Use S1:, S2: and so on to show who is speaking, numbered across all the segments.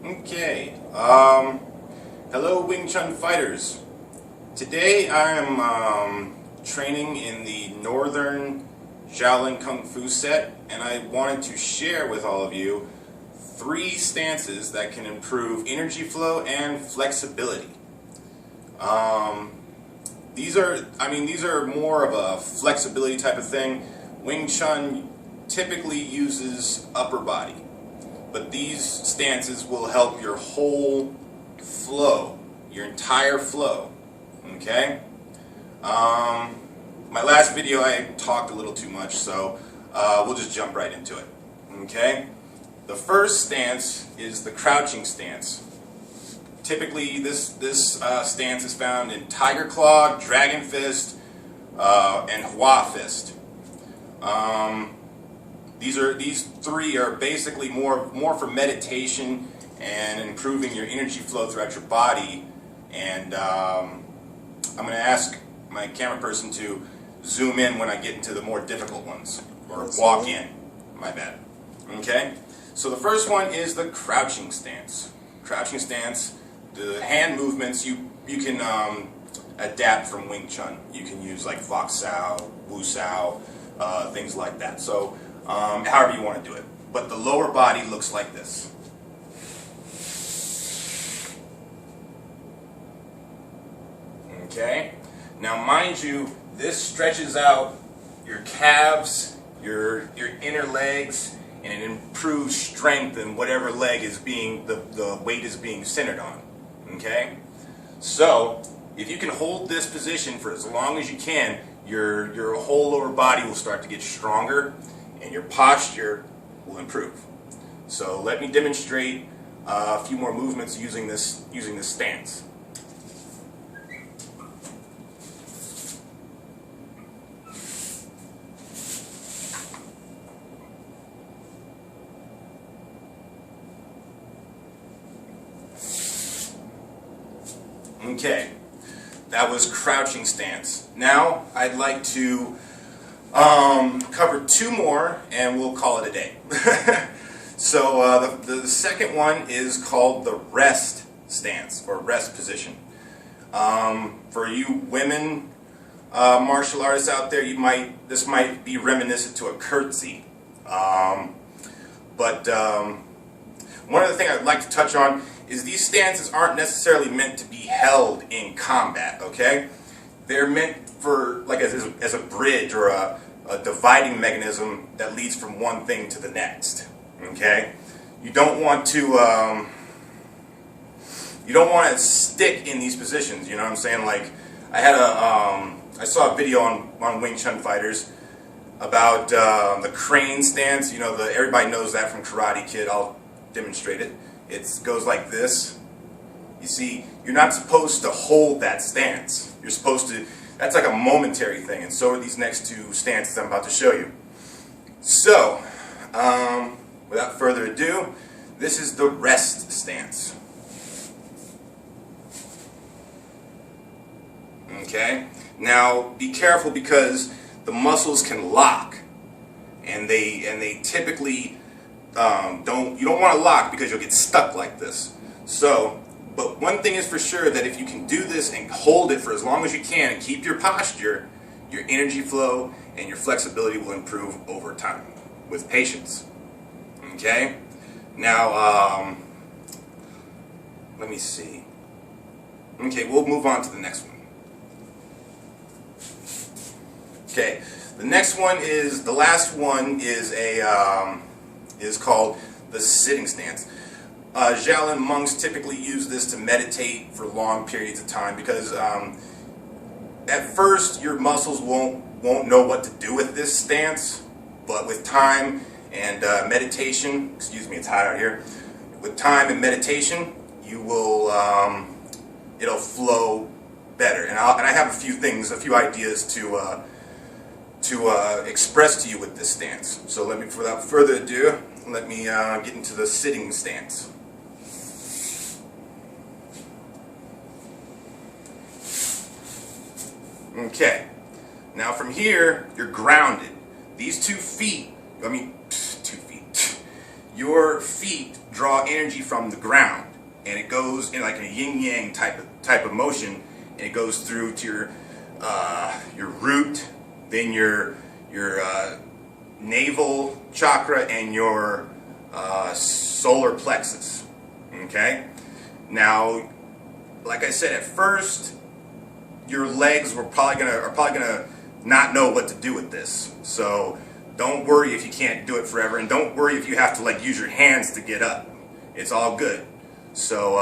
S1: Okay, hello Wing Chun fighters. Today I am training in the Northern Shaolin Kung Fu set, and I wanted to share with all of you 3 stances that can improve energy flow and flexibility. These are more of a flexibility type of thing. Wing Chun typically uses upper body, but these stances will help your whole flow, your entire flow. Okay? My last video I talked a little too much, so we'll just jump right into it. Okay? The first stance is the crouching stance. Typically, this stance is found in Tiger Claw, Dragon Fist, and Hua Fist. These 3 are basically more for meditation and improving your energy flow throughout your body. And I'm going to ask my camera person to zoom in when I get into the more difficult ones, or walk in. My bad. Okay. So the first one is the crouching stance. Crouching stance. The hand movements you can adapt from Wing Chun. You can use like Fox Sao, Wu Sao, things like that. So however you want to do it. But the lower body looks like this. Okay? Now mind you, this stretches out your calves, your inner legs, and it improves strength in whatever leg is being, the weight is being centered on. Okay? So, if you can hold this position for as long as you can, your whole lower body will start to get stronger and your posture will improve. So let me demonstrate a few more movements using this stance. Okay, that was crouching stance. Now I'd like to cover 2 more and we'll call it a day. So the second one is called the rest stance, or rest position. For you women martial artists out there, this might be reminiscent to a curtsy. But one other thing I'd like to touch on is these stances aren't necessarily meant to be held in combat, okay? They're meant for, like, as a bridge or a dividing mechanism that leads from one thing to the next, okay? You don't want to stick in these positions, you know what I'm saying? Like, I saw a video on Wing Chun fighters about the crane stance. You know, everybody knows that from Karate Kid. I'll demonstrate it. It goes like this. You see, you're not supposed to hold that stance. You're supposed to, that's like a momentary thing, and so are these next 2 stances I'm about to show you. So, without further ado, this is the rest stance. Okay? Now, be careful because the muscles can lock, and they typically you don't want to lock because you'll get stuck like this. So, but one thing is for sure, that if you can do this and hold it for as long as you can and keep your posture, your energy flow and your flexibility will improve over time with patience. Okay? Now, let me see. Okay, we'll move on to the next one. Okay, the next one is, the last one is is called the sitting stance. Shaolin monks typically use this to meditate for long periods of time because at first your muscles won't know what to do with this stance, but with time and meditation, excuse me, it's hot out here. With time and meditation, you will it'll flow better. And I have a few ideas to express to you with this stance. So without further ado, let me get into the sitting stance. Okay, now from here, you're grounded. These 2 feet, your feet draw energy from the ground, and it goes in like a yin-yang type of motion, and it goes through to your root, then your navel chakra, and your solar plexus. Okay? Now, like I said, at first, your legs are probably gonna not know what to do with this. So don't worry if you can't do it forever, and don't worry if you have to like use your hands to get up. It's all good. So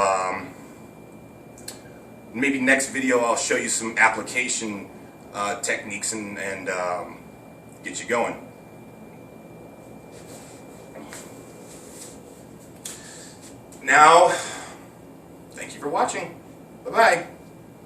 S1: maybe next video I'll show you some application techniques and get you going. Now, thank you for watching. Bye-bye.